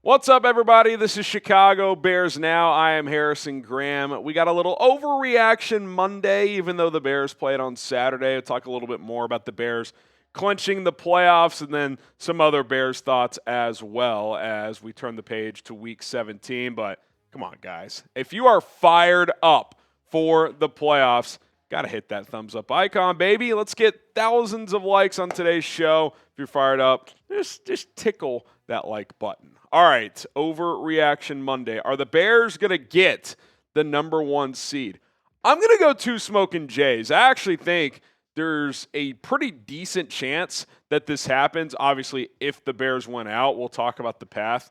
What's up, everybody? This is Chicago Bears Now. I am Harrison Graham. We got a little overreaction Monday, even though the Bears played on Saturday. We'll talk a little bit more about the Bears clinching the playoffs and then some other Bears thoughts as well as we turn the page to Week 17. But come on, guys. If you are fired up for the playoffs, got to hit that thumbs up icon, baby. Let's get thousands of likes on today's show. If you're fired up, just tickle that like button. All right, overreaction Monday. Are the Bears going to get the number one seed? I'm going to go two Smoking Jays. I actually think there's a pretty decent chance that this happens. Obviously, if the Bears win out, we'll talk about the path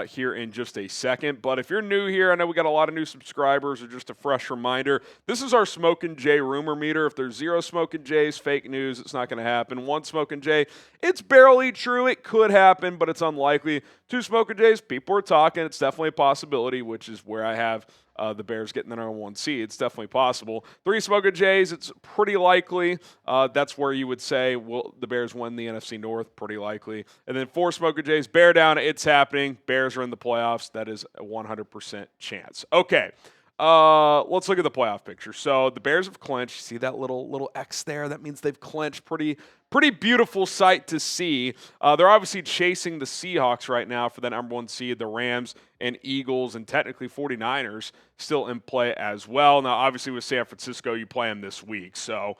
here in just a second. But if you're new here, I know we got a lot of new subscribers, or just a fresh reminder, this is our Smoking Jay rumor meter. If there's 0 Smoking Jays, fake news, it's not going to happen. 1 Smoking Jay, it's barely true. It could happen, but it's unlikely. 2 Smoking Jays, people are talking. It's definitely a possibility, which is where I have the Bears getting the number one seed. It's definitely possible. 3 Smoking Jays, it's pretty likely. That's where you would say, will the Bears win the NFC North? Pretty likely. And then 4 Smoking Jays, bear down, it's happening. Bears are in the playoffs. That is a 100% chance. Okay. Let's look at the playoff picture. So the Bears have clinched. See that little X there? That means they've clinched. Pretty beautiful sight to see. They're obviously chasing the Seahawks right now for the number one seed. The Rams and Eagles and technically 49ers still in play as well. Now, obviously with San Francisco, you play them this week. So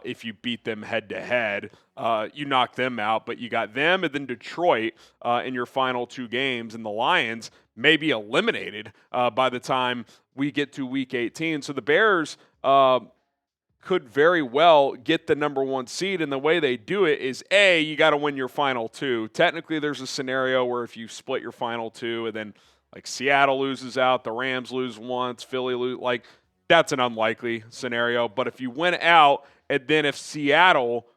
if you beat them head-to-head, you knock them out. But you got them and then Detroit in your final 2 games. And the Lions may be eliminated by the time we get to Week 18. So the Bears could very well get the number one seed, and the way they do it is, A, you got to win your final 2. Technically, there's a scenario where if you split your final 2 and then, like, Seattle loses out, the Rams lose once, Philly lose, like, that's an unlikely scenario. But if you win out, and then if Seattle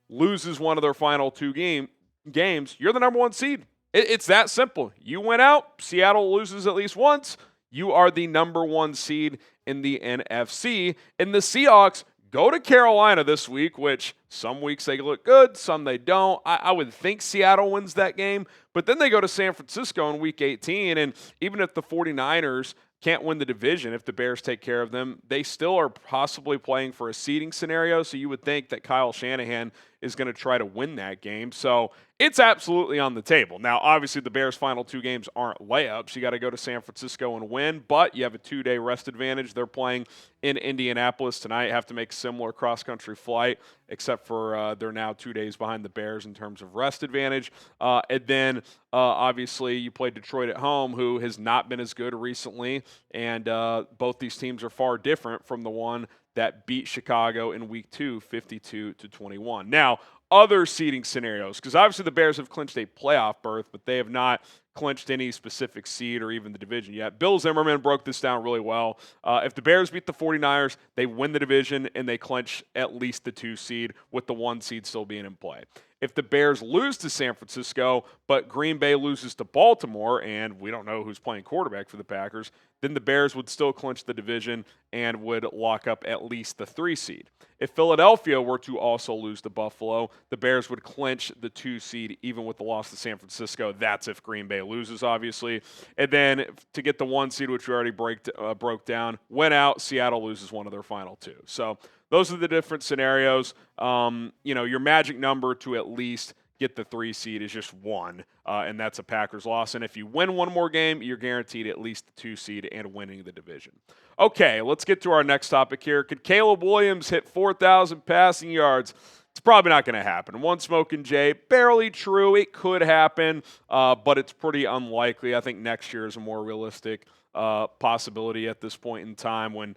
loses one of their final 2 games, you're the number one seed. It's that simple. You win out, Seattle loses at least once, you are the number one seed in the NFC. And the Seahawks go to Carolina this week, which some weeks they look good, some they don't. I would think Seattle wins that game, but then they go to San Francisco in Week 18, and even if the 49ers can't win the division, if the Bears take care of them, they still are possibly playing for a seeding scenario, so you would think that Kyle Shanahan is going to try to win that game. So it's absolutely on the table. Now, obviously, the Bears' final 2 games aren't layups. You got to go to San Francisco and win, but you have a 2-day rest advantage. They're playing in Indianapolis tonight. Have to make a similar cross-country flight, except for they're now 2 days behind the Bears in terms of rest advantage. And then, obviously, you play Detroit at home, who has not been as good recently, and both these teams are far different from the one that beat Chicago in Week 2, 52-21. Now, other seeding scenarios, because obviously the Bears have clinched a playoff berth, but they have not clinched any specific seed or even the division yet. Bill Zimmerman broke this down really well. If the Bears beat the 49ers, they win the division and they clinch at least the 2 seed, with the 1 seed still being in play. If the Bears lose to San Francisco, but Green Bay loses to Baltimore, and we don't know who's playing quarterback for the Packers, then the Bears would still clinch the division and would lock up at least the 3 seed. If Philadelphia were to also lose to Buffalo, the Bears would clinch the 2 seed even with the loss to San Francisco. That's if Green Bay loses, obviously. And then to get the 1 seed, which we already broke down, win out, Seattle loses one of their final 2. So those are the different scenarios. Your magic number to at least get the 3 seed is just 1, and that's a Packers loss. And if you win one more game, you're guaranteed at least the 2 seed and winning the division. Okay, let's get to our next topic here. Could Caleb Williams hit 4,000 passing yards? It's probably not going to happen. 1 Smoking Jay, barely true. It could happen, but it's pretty unlikely. I think next year is a more realistic possibility at this point in time when,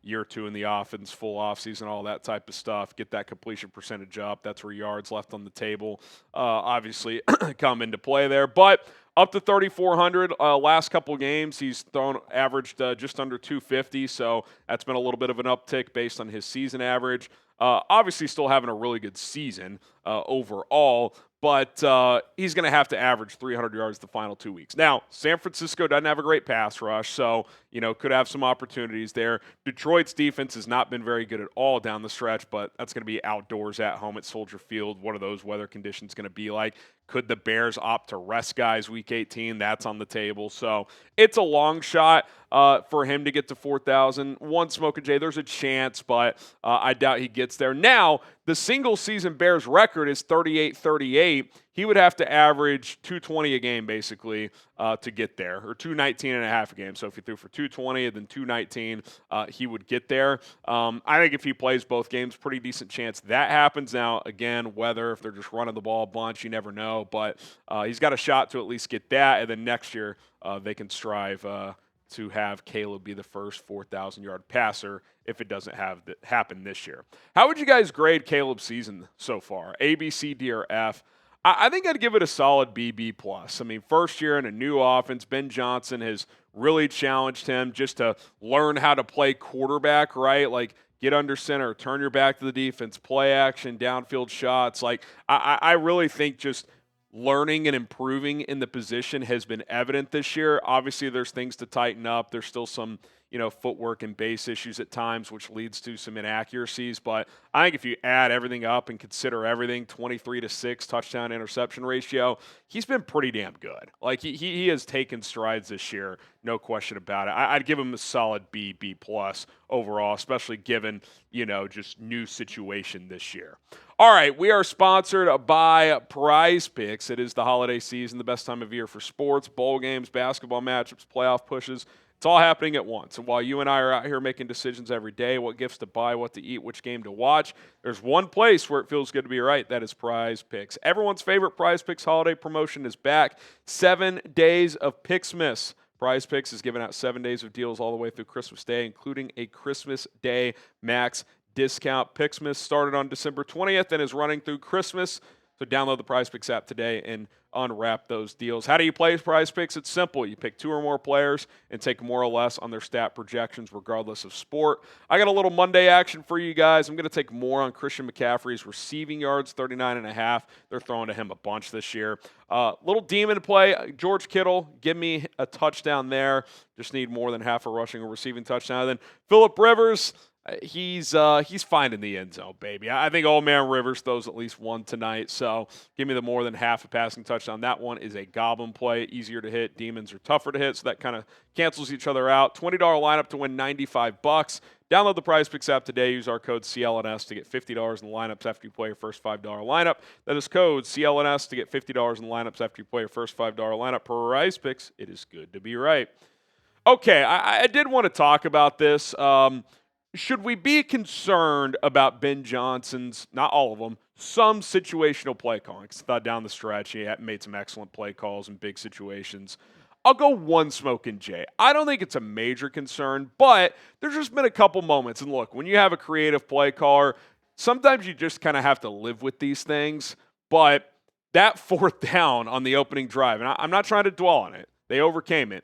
year 2 in the offense, full offseason, all that type of stuff, get that completion percentage up. That's where yards left on the table obviously come into play there. But up to 3,400 last couple games. He's averaged just under 250, so that's been a little bit of an uptick based on his season average. Obviously still having a really good season overall, but he's going to have to average 300 yards the final 2 weeks. Now, San Francisco doesn't have a great pass rush, so, could have some opportunities there. Detroit's defense has not been very good at all down the stretch, but that's going to be outdoors at home at Soldier Field. What are those weather conditions going to be like? Could the Bears opt to rest guys week 18? That's on the table. So it's a long shot for him to get to 4,000. One Smoking Jay, there's a chance, but I doubt he gets there. Now, the single-season Bears record is 38-38. He would have to average 220 a game, basically, to get there, or 219 and a half a game. So if he threw for 220 and then 219, he would get there. I think if he plays both games, pretty decent chance that happens. Now, again, weather, if they're just running the ball a bunch, you never know. But he's got a shot to at least get that, and then next year they can strive to have Caleb be the first 4,000-yard passer if it doesn't happen this year. How would you guys grade Caleb's season so far? A, B, C, D, or F? I think I'd give it a solid B, B+. I mean, first year in a new offense, Ben Johnson has really challenged him just to learn how to play quarterback, right? Like, get under center, turn your back to the defense, play action, downfield shots. Like, I really think just learning and improving in the position has been evident this year. Obviously, there's things to tighten up. There's still some, footwork and base issues at times, which leads to some inaccuracies. But I think if you add everything up and consider everything, 23-6 touchdown interception ratio, he's been pretty damn good. Like, he has taken strides this year, no question about it. I'd give him a solid B, B+ overall, especially given, just new situation this year. All right, we are sponsored by PrizePicks. It is the holiday season, the best time of year for sports, bowl games, basketball matchups, playoff pushes. It's all happening at once. And while you and I are out here making decisions every day, what gifts to buy, what to eat, which game to watch, there's one place where it feels good to be right. That is PrizePicks. Everyone's favorite PrizePicks holiday promotion is back. 7 days of Picksmas. PrizePicks is giving out 7 days of deals all the way through Christmas Day, including a Christmas Day max discount. Picksmas started on December 20th and is running through Christmas. So download the PrizePicks app today and unwrap those deals. How do you play PrizePicks? It's simple. You pick 2 or more players and take more or less on their stat projections regardless of sport. I got a little Monday action for you guys. I'm going to take more on Christian McCaffrey's receiving yards, 39.5. They're throwing to him a bunch this year. Little demon play, George Kittle, give me a touchdown there. Just need more than half a rushing or receiving touchdown. And then Phillip Rivers, he's finding the end zone, baby. I think Old Man Rivers throws at least one tonight, so give me the more than half a passing touchdown. That one is a goblin play, easier to hit. Demons are tougher to hit, so that kind of cancels each other out. $20 lineup to win $95. Download the PrizePicks app today. Use our code CLNS to get $50 in the lineups after you play your first $5 lineup. That is code CLNS to get $50 in the lineups after you play your first $5 lineup. PrizePicks, it is good to be right. Okay, I did want to talk about this. Should we be concerned about Ben Johnson's, not all of them, some situational play calling? Because I thought down the stretch he had made some excellent play calls in big situations. I'll go one Smoking Jay. I don't think it's a major concern, but there's just been a couple moments. And look, when you have a creative play caller, sometimes you just kind of have to live with these things. But that 4th down on the opening drive, and I'm not trying to dwell on it. They overcame it.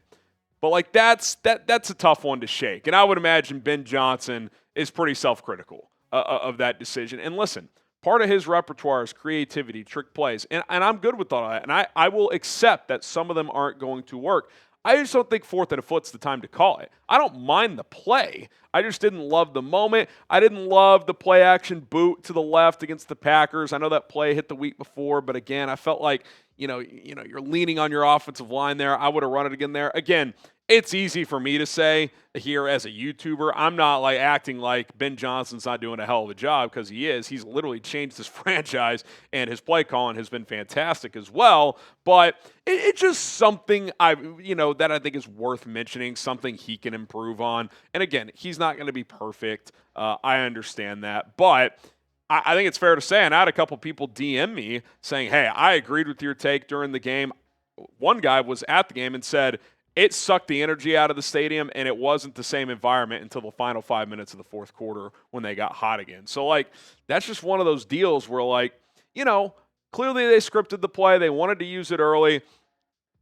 But, like, that's a tough one to shake. And I would imagine Ben Johnson is pretty self-critical of that decision. And listen, part of his repertoire is creativity, trick plays. And I'm good with all that. And I will accept that some of them aren't going to work. I just don't think 4th and a foot's the time to call it. I don't mind the play. I just didn't love the moment. I didn't love the play action boot to the left against the Packers. I know that play hit the week before, but again, I felt like, you're leaning on your offensive line there. I would have run it again there. Again, it's easy for me to say here as a YouTuber. I'm not like acting like Ben Johnson's not doing a hell of a job, because he is. He's literally changed his franchise, and his play calling has been fantastic as well. But it's just something that I think is worth mentioning, something he can improve on. And again, he's not going to be perfect. I understand that, but I think it's fair to say, and I had a couple people DM me saying, hey, I agreed with your take during the game. One guy was at the game and said, it sucked the energy out of the stadium, and it wasn't the same environment until the final 5 minutes of the 4th quarter when they got hot again. So, like, that's just one of those deals where, like, clearly they scripted the play. They wanted to use it early.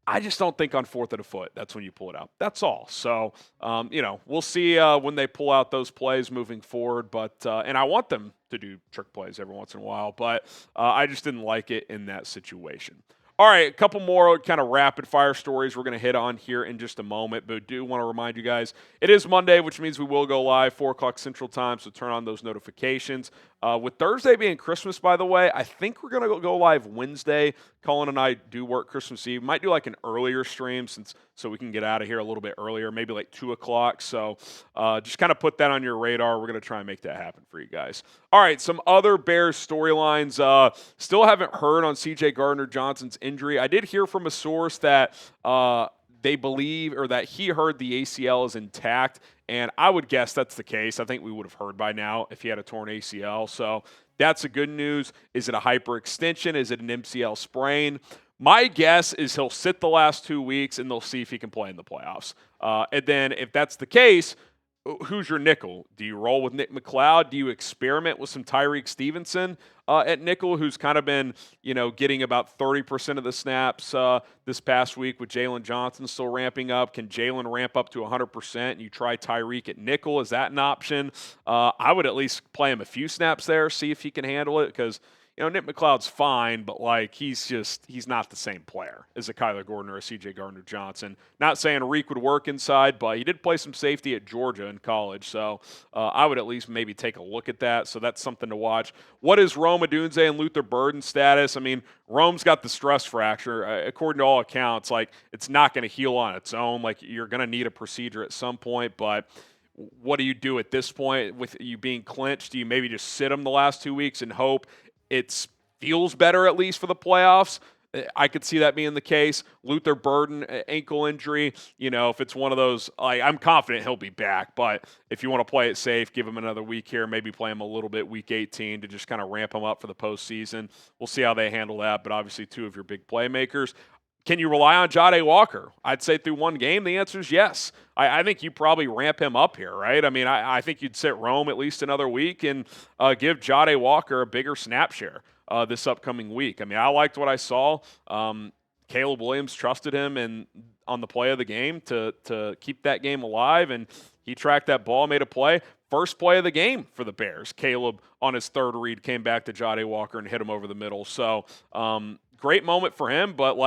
I just don't think on 4th and a foot that's when you pull it out. That's all. So, we'll see when they pull out those plays moving forward. But and I want them to do trick plays every once in a while, but I just didn't like it in that situation. All right, a couple more kind of rapid fire stories we're going to hit on here in just a moment, but do want to remind you guys it is Monday, which means we will go live 4 o'clock Central Time, so turn on those notifications. With Thursday being Christmas, by the way, I think we're going to go live Wednesday. Colin and I do work Christmas Eve. Might do like an earlier stream so we can get out of here a little bit earlier, maybe like 2 o'clock. So just kind of put that on your radar. We're going to try and make that happen for you guys. All right, some other Bears storylines. Still haven't heard on C.J. Gardner-Johnson's injury. I did hear from a source that they believe, or that he heard the ACL is intact, and I would guess that's the case. I think we would have heard by now if he had a torn ACL. So that's the good news. Is it a hyperextension? Is it an MCL sprain? My guess is he'll sit the last 2 weeks, and they'll see if he can play in the playoffs. And then if that's the case, who's your nickel? Do you roll with Nick McLeod? Do you experiment with some Tyreek Stevenson at nickel, who's kind of been, getting about 30% of the snaps this past week with Jalen Johnson still ramping up? Can Jalen ramp up to 100% and you try Tyreek at nickel? Is that an option? I would at least play him a few snaps there, see if he can handle it, because Nick McLeod's fine, but he's not the same player as a Kyler Gordon or a C.J. Gardner-Johnson. Not saying Reek would work inside, but he did play some safety at Georgia in college, so I would at least maybe take a look at that. So that's something to watch. What is Rome Odunze and Luther Burden's status? I mean, Rome's got the stress fracture. According to all accounts, it's not going to heal on its own. You're going to need a procedure at some point, but what do you do at this point with you being clinched? Do you maybe just sit him the last 2 weeks and hope it feels better, at least for the playoffs? I could see that being the case. Luther Burden, ankle injury, if it's one of those, I'm confident he'll be back, but if you want to play it safe, give him another week here, maybe play him a little bit week 18 to just kind of ramp him up for the postseason. We'll see how they handle that, but obviously 2 of your big playmakers. Can you rely on Jahdae Walker? I'd say through one game, the answer is yes. I think you probably ramp him up here, right? I mean, I think you'd sit Rome at least another week and give Jahdae Walker a bigger snap share this upcoming week. I mean, I liked what I saw. Caleb Williams trusted him on the play of the game to keep that game alive, and he tracked that ball, made a play. First play of the game for the Bears. Caleb, on his third read, came back to Jahdae Walker and hit him over the middle. So great moment for him, but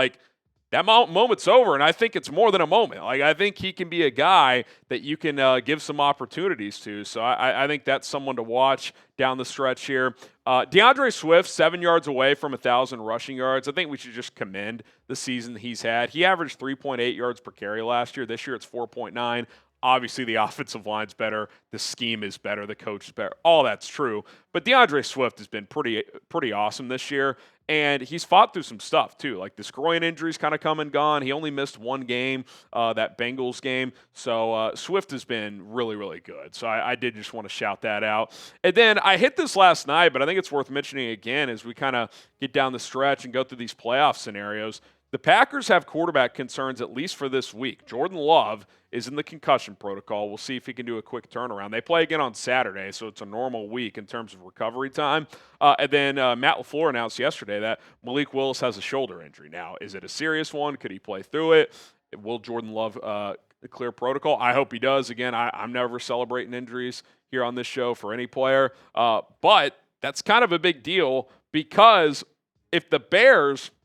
that moment's over, and I think it's more than a moment. I think he can be a guy that you can give some opportunities to. So I think that's someone to watch down the stretch here. DeAndre Swift, 7 yards away from 1,000 rushing yards. I think we should just commend the season he's had. He averaged 3.8 yards per carry last year. This year it's 4.9. Obviously, the offensive line's better. The scheme is better. The coach is better. All that's true. But DeAndre Swift has been pretty awesome this year. And he's fought through some stuff, too. This groin injury's kind of come and gone. He only missed one game, that Bengals game. So Swift has been really, really good. So I did just want to shout that out. And then I hit this last night, but I think it's worth mentioning again as we kind of get down the stretch and go through these playoff scenarios. The Packers have quarterback concerns, at least for this week. Jordan Love is in the concussion protocol. We'll see if he can do a quick turnaround. They play again on Saturday, so it's a normal week in terms of recovery time. And then Matt LaFleur announced yesterday that Malik Willis has a shoulder injury. Now, is it a serious one? Could he play through it? Will Jordan Love clear protocol? I hope he does. Again, I'm never celebrating injuries here on this show for any player. But that's kind of a big deal because if the Bears –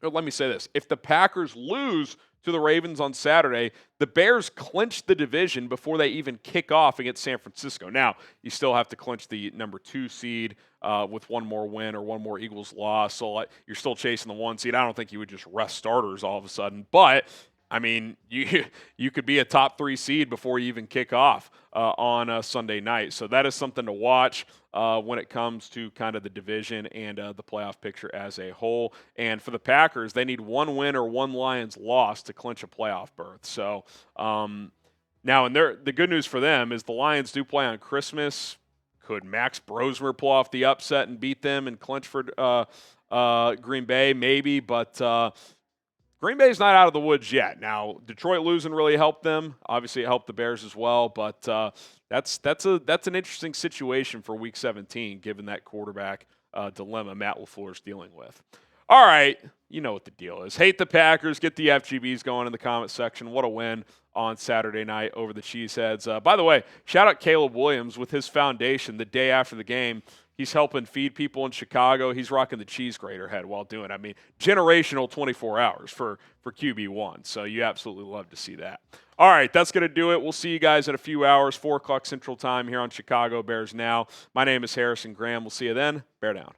let me say this. If the Packers lose to the Ravens on Saturday, the Bears clinch the division before they even kick off against San Francisco. Now, you still have to clinch the number 2 seed with one more win or one more Eagles loss. So you're still chasing the 1 seed. I don't think you would just rest starters all of a sudden. But, I mean, you could be a top 3 seed before you even kick off on Sunday night. So that is something to watch when it comes to kind of the division and the playoff picture as a whole. And for the Packers, they need 1 win or 1 Lions loss to clinch a playoff berth. So now, and the good news for them is the Lions do play on Christmas. Could Max Brosmer pull off the upset and beat them and clinch for Green Bay? Maybe, but Green Bay's not out of the woods yet. Now, Detroit losing really helped them. Obviously, it helped the Bears as well, but that's an interesting situation for Week 17, given that quarterback dilemma Matt LaFleur is dealing with. All right, you know what the deal is. Hate the Packers. Get the FGBs going in the comment section. What a win on Saturday night over the Cheeseheads. By the way, shout out Caleb Williams with his foundation the day after the game. He's helping feed people in Chicago. He's rocking the cheese grater head while doing it. I mean, generational 24 hours for QB1. So you absolutely love to see that. All right, that's going to do it. We'll see you guys in a few hours, 4 o'clock Central Time here on Chicago Bears Now. My name is Harrison Graham. We'll see you then. Bear down.